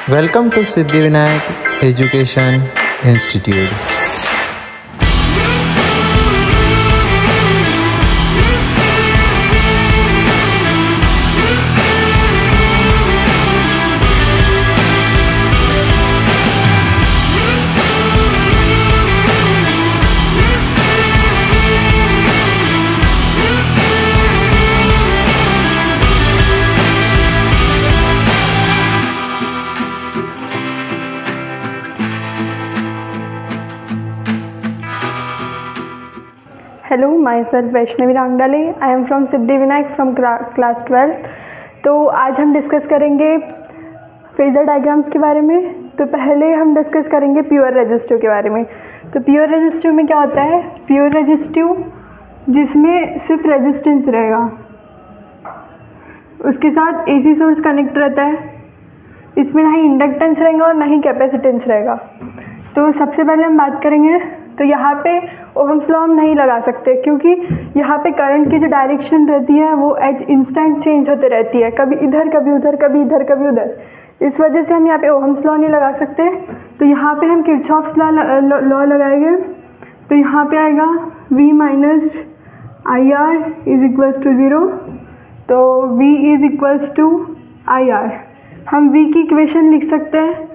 Welcome to Siddhivinayak Education Institute. Hello, my self Vaishnavi Rangdale. I am from Siddhivinayak from class 12। तो आज हम discuss करेंगे phasor diagrams के बारे में। तो पहले हम डिस्कस करेंगे प्योर रेजिस्टिव के बारे में। तो प्योर रेजिस्टिव में क्या होता है? प्योर रेजिस्टिव जिसमें सिर्फ रेजिस्टेंस रहेगा, उसके साथ एसी सोर्स कनेक्ट रहता है। इसमें ना ही इंडक्टेंस रहेगा और ना ही कैपेसिटेंस रहेगा। तो सबसे पहले हम बात करेंगे, तो यहाँ पे ओहम्स लॉ हम नहीं लगा सकते, क्योंकि यहाँ पे करंट की जो डायरेक्शन रहती है वो एट इंस्टेंट चेंज होते रहती है, कभी इधर कभी उधर, कभी इधर कभी उधर। इस वजह से हम यहाँ पे ओहम्स लॉ नहीं लगा सकते। तो यहाँ पे हम किरचॉफ्स लॉ लगाएंगे। तो यहाँ पे आएगा V minus I R is equals to 0। तो V is equals to I R. हम V की इक्वेशन लिख सकते हैं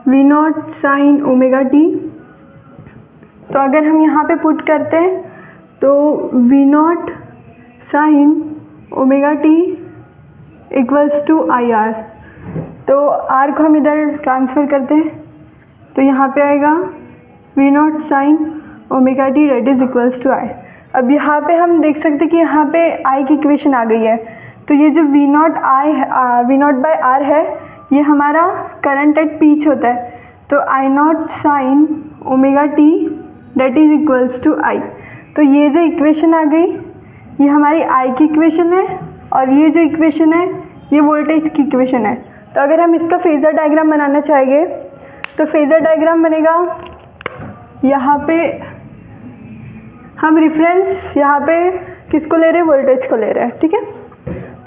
V naught sine omega T. तो अगर हम यहाँ पे पुट करते हैं तो V naught sine omega T equals to I R. तो R को हम इधर ट्रांसफ़र करते हैं, तो यहाँ पे आएगा V naught sine omega t rate is equals to I. अब यहाँ पे हम देख सकते हैं कि यहाँ पे I की इक्वेशन आ गई है। तो ये जो V नॉट बाय R है, ये हमारा करंट एट पीच होता है। तो I naught sine omega t date is equals to I. तो ये जो इक्वेशन आ गई, ये हमारी I की इक्वेशन है, और ये जो इक्वेशन है ये वोल्टेज की इक्वेशन है। तो अगर हम इसका फेजर डायग्राम बनाना चाहेंगे, तो फेजर डायग्राम बनेगा, यहाँ पे हम रिफरेंस यहाँ पे किसको ले रहे हैं? वोल्टेज को ले रहे हैं, ठीक है।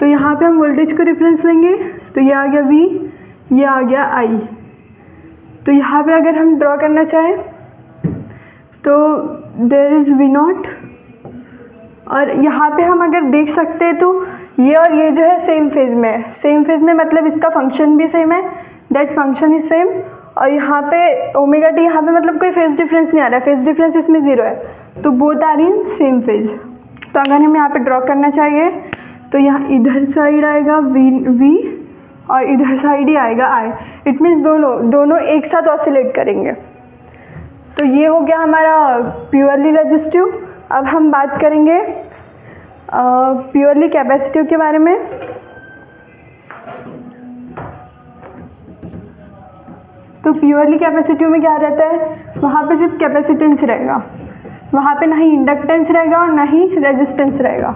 तो यहाँ पे हम वोल्टेज को रिफरेंस लेंगे। तो ये आ गया V, ये आ गया I। तो यहाँ पे अगर हम ड्रॉ करना चाहें तो देयर इज V नॉट, और यहाँ पे हम अगर देख सकते हैं तो ये और ये जो है सेम फेज में है। सेम फेज में मतलब इसका फंक्शन भी सेम है, दैट फंक्शन इज सेम। और यहाँ पे ओमेगा टी, यहाँ पे मतलब कोई फेज डिफरेंस नहीं आ रहा है, फेज डिफरेंस इसमें 0 है। तो both are in same phase. तो अगर हम यहाँ पे ड्रॉ करना चाहिए तो यहाँ इधर साइड आएगा V और इधर साइड ही आएगा I। इट मीन्स दोनों एक साथ ऑसिलेट करेंगे। तो ये हो गया हमारा प्योरली रेजिस्टिव। अब हम बात करेंगे प्योरली कैपेसिटिव के बारे में। तो प्योरली कैपेसिटिव में क्या रहता है? वहाँ पे सिर्फ कैपेसिटेंस रहेगा, वहाँ पे ना ही इंडक्टेंस रहेगा और ना ही रेजिस्टेंस रहेगा।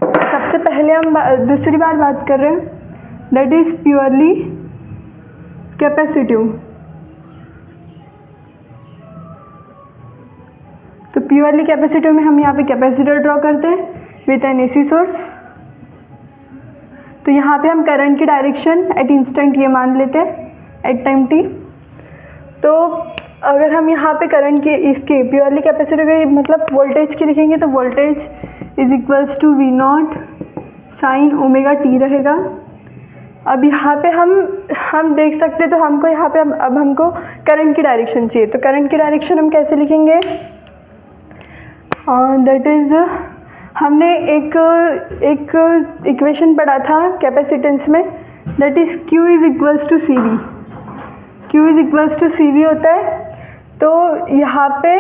सबसे पहले हम दूसरी बार बात कर रहे हैं, दैट इज प्योरली कैपेसिटिव। तो प्योरली कैपेसिटिव में हम यहाँ पे कैपेसिटर ड्रॉ करते हैं विथ एन एसी सोर्स। तो यहाँ पे हम करंट की डायरेक्शन एट इंस्टेंट ये मान लेते हैं एट टाइम t। तो अगर हम यहाँ पे करंट के इसके प्योरली कैपेसिटर के मतलब वोल्टेज की लिखेंगे, तो voltage is equals to V naught sine omega T रहेगा। अब यहाँ पे हम देख सकते हैं, तो हमको यहाँ पे अब हमको करंट की डायरेक्शन चाहिए। तो करंट की डायरेक्शन हम कैसे लिखेंगे? दैट इज, हमने एक इक्वेशन पढ़ा था कैपेसिटेंस में, that is Q is equals to C V. Q is equals to C V होता है। तो यहाँ पे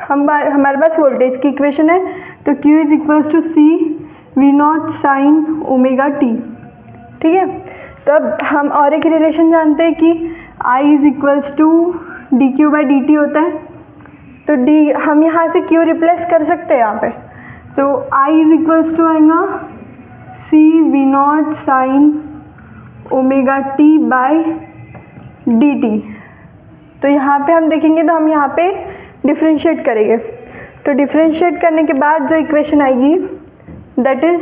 हमारे पास वोल्टेज की इक्वेशन है, तो Q is equals to C V naught sine omega T, ठीक है। तो अब हम और एक रिलेशन जानते हैं कि I is equals to D Q by D T होता है। तो D हम यहाँ से Q रिप्लेस कर सकते हैं यहाँ पे। तो I इज इक्वल्स टू आएगा सी V naught sine omega T by D T. तो यहाँ पे हम देखेंगे, तो हम यहाँ पे डिफ्रेंशिएट करेंगे। तो डिफ्रेंशिएट करने के बाद जो इक्वेशन आएगी, that is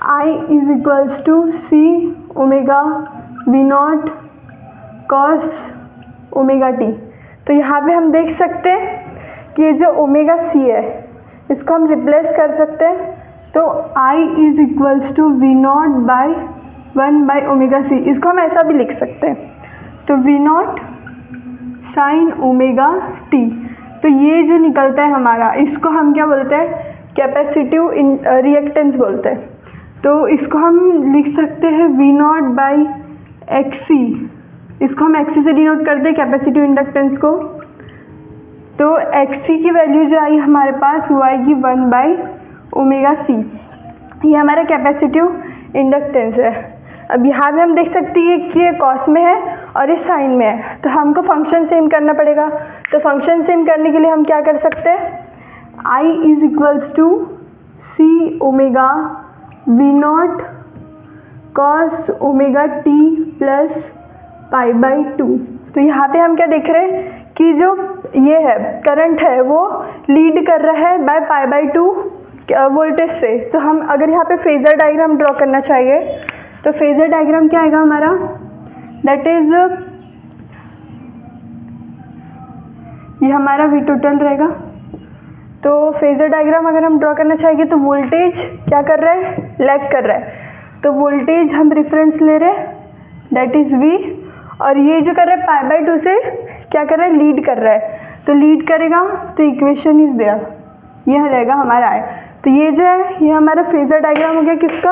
I is equals to C omega V naught cos omega T. तो यहाँ पे हम देख सकते हैं कि ये जो ओमेगा सी है इसको हम रिप्लेस कर सकते हैं। तो I is equals to V naught by 1 by omega C, इसको हम ऐसा भी लिख सकते हैं। तो we naught sine omega T. तो ये जो निकलता है हमारा, इसको हम क्या बोलते हैं, कैपेसिटिव रिएक्टेंस बोलते हैं। तो इसको हम लिख सकते हैं वी नॉट बाई एक्सी, इसको हम एक्सी से डिनोट करते हैं कैपेसिटिव इंडक्टेंस को। तो एक्सी की वैल्यू जो आई हमारे पास वो आएगी 1 बाई ओमेगा सी, ये हमारा कैपेसिटिव इंडक्टेंस है। अब यहाँ पे हम देख सकते हैं कि ये कॉस में है और ये साइन में है, तो हमको फंक्शन सेम करना पड़ेगा। तो फंक्शन सेम करने के लिए हम क्या कर सकते हैं, I is equals to C omega v naught cos omega t plus pi by 2। तो यहाँ पे हम क्या देख रहे हैं कि जो ये है करंट है वो लीड कर रहा है बाय पाई बाई 2 वोल्टेज से। तो हम अगर यहाँ पे फेजर डायग्राम ड्रॉ करना चाहिए तो फेजर डायग्राम क्या आएगा हमारा, दैट इज ये हमारा वी टोटल रहेगा। तो फेजर डायग्राम अगर हम ड्रॉ करना चाहेंगे तो वोल्टेज क्या कर रहा है, लैग कर रहा है। तो वोल्टेज हम रेफरेंस ले रहे हैं दैट इज वी, और ये जो कर रहा है पाई बाई 2 से क्या कर रहा है, लीड कर रहा है। तो लीड करेगा तो इक्वेशन इज देयर, यह रहेगा हमारा आई। तो ये जो है ये हमारा फेजर डायग्राम हो गया किसका,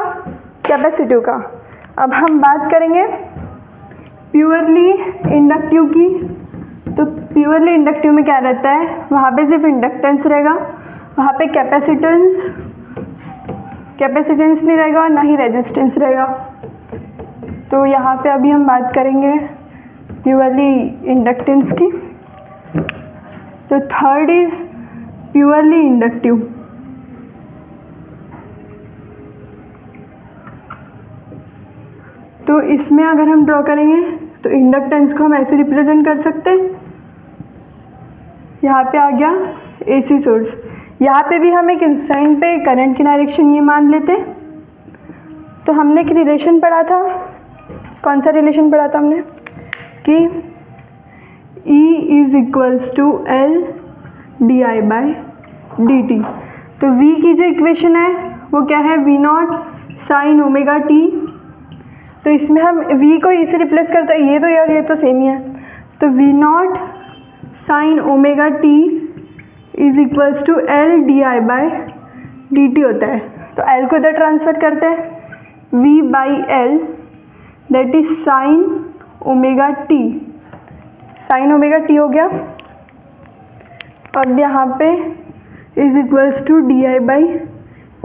कैपेसिटिव का। अब हम बात करेंगे प्योरली इंडक्टिव की। तो प्योरली इंडक्टिव में क्या रहता है, वहाँ पे सिर्फ इंडक्टेंस रहेगा, वहाँ पे कैपेसिटेंस नहीं रहेगा और ना ही रेजिस्टेंस रहेगा। तो यहाँ पे अभी हम बात करेंगे प्योरली इंडक्टेंस की। तो थर्ड इज प्योरली इंडक्टिव। तो इसमें अगर हम ड्रॉ करेंगे तो इंडक्टेंस को हम ऐसे रिप्रेजेंट कर सकते हैं, यहाँ पे आ गया एसी सोर्स, यहाँ पे भी हम एक इंस्टेंट पे करंट की डायरेक्शन ये मान लेते। तो हमने एक रिलेशन पढ़ा था, कौन सा रिलेशन पढ़ा था हमने, कि E is equals to L D I by D T. तो V की जो इक्वेशन है वो क्या है, V naught sine omega T. तो इसमें हम V को E से रिप्लेस करते हैं, ये तो यार ये तो सेम ही है। तो we naught sine omega T is equals to L D I by D T होता है। तो L को इधर ट्रांसफर करते हैं, V by L that is sine omega T, sine omega T हो गया। अब यहाँ पे is equals to D I by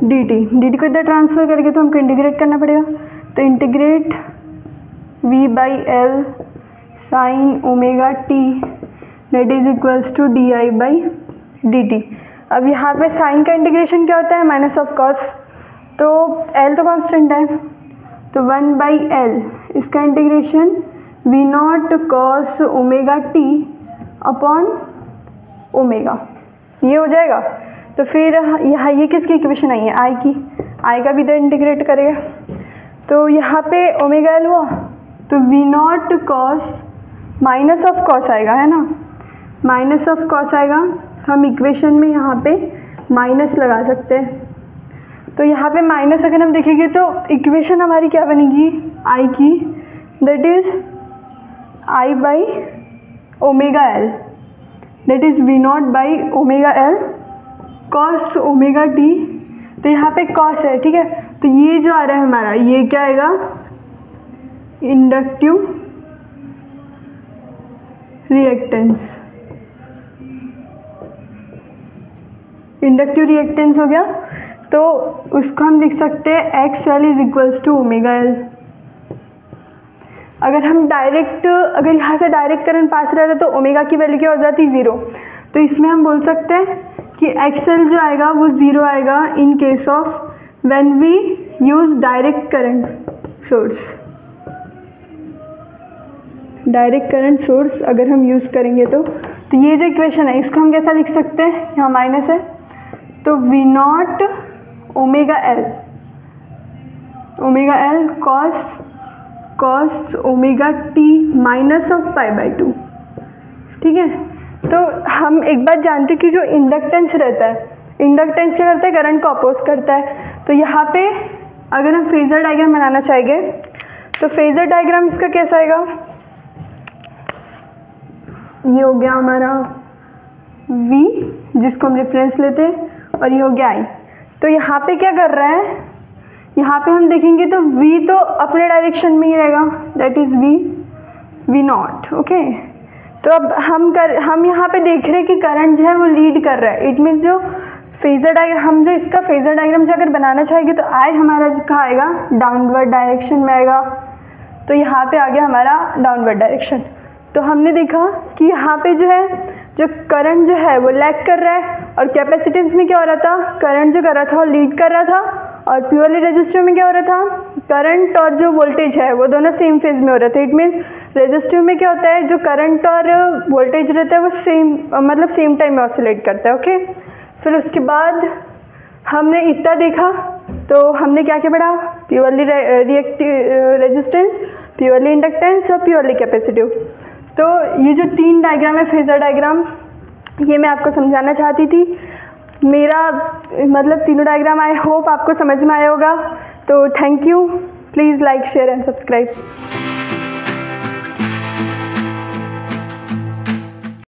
D T को इधर ट्रांसफर करके तो हमको इंटीग्रेट करना पड़ेगा। तो integrate v by L sine omega T that is equals to D I by D T. अब यहाँ पे साइन का इंटीग्रेशन क्या होता है, माइनस ऑफ कॉस। तो l तो कांस्टेंट है, तो 1 बाई एल, इसका integration V naught cos omega T upon omega, ये हो जाएगा। तो फिर यहाँ ये किसकी इक्वेशन आई है, आई की, आई का भी इधर इंटीग्रेट करेगा। तो यहाँ पे ओमेगा एल हुआ तो we naught cos minus of cos आएगा, है ना, माइनस ऑफ कॉस आएगा। तो हम इक्वेशन में यहाँ पे माइनस लगा सकते हैं। तो यहाँ पे माइनस अगर हम देखेंगे तो इक्वेशन हमारी क्या बनेगी, आई की, that is I by omega L that is V naught by omega L cos omega T. तो यहाँ पे कॉस है, ठीक है। तो ये जो आ रहा है हमारा, ये क्या आएगा, इंडक्टिव रिएक्टेंस, इंडक्टिव रिएक्टेंस हो गया। तो उसको हम लिख सकते हैं X L is equals to omega L. अगर हम डायरेक्ट, अगर यहाँ से डायरेक्ट करंट पास रह रहा तो ओमेगा की वैल्यू क्या हो जाती है, 0। तो इसमें हम बोल सकते हैं कि एक्स एल जो आएगा वो 0 आएगा in case of when we use direct current source. Direct current source अगर हम यूज़ करेंगे तो ये जो इक्वेशन है इसको हम कैसा लिख सकते हैं, यहाँ माइनस है, तो we naught omega L cos cos omega t minus of π/2। ठीक है, तो हम एक बात जानते हैं कि जो इंडक्टेंस रहता है, इंडक्टेंस क्या करता है, करंट को अपोज करता है। तो यहाँ पे अगर हम फेजर डायग्राम बनाना चाहेंगे तो फेजर डायग्राम इसका कैसा आएगा, ये हो गया हमारा V जिसको हम रेफरेंस लेते हैं, और ये हो गया I। तो यहाँ पे क्या कर रहा है, यहाँ पे हम देखेंगे तो V तो अपने डायरेक्शन में ही रहेगा, that is V not. Okay, तो अब हम यहाँ पे देख रहे हैं कि करंट जो है वो लीड कर रहा है। इट मीन्स जो फेजर डायग्राम, हम जो इसका फेजर डायग्राम जो अगर बनाना चाहेंगे तो I हमारा कहाँ आएगा, डाउनवर्ड डायरेक्शन में आएगा। तो यहाँ पे आ गया हमारा डाउनवर्ड डायरेक्शन। तो हमने देखा कि यहाँ पे जो है, जो करंट जो है वो लैग कर रहा है, और कैपेसिटेंस में क्या हो रहा था, करंट जो कर रहा था वो लीड कर रहा था, और प्योरली रेजिस्टिव में क्या हो रहा था, करंट और जो वोल्टेज है वो दोनों सेम फेज में हो रहे थे। इट मीन्स रेजिस्टिव में क्या होता है, जो करंट और वोल्टेज रहता है वो सेम, मतलब सेम टाइम में ऑसिलेट करता है। ओके, फिर उसके बाद हमने इतना देखा, तो हमने क्या क्या पढ़ा, purely reactive resistance, purely inductance और प्योरली कैपेसिटिव। तो ये जो 3 डायग्राम है फेजर डायग्राम, ये मैं आपको समझाना चाहती थी। मेरा मतलब तीनों डायग्राम आई होप आपको समझ में आया होगा। तो thank you, please like share and subscribe.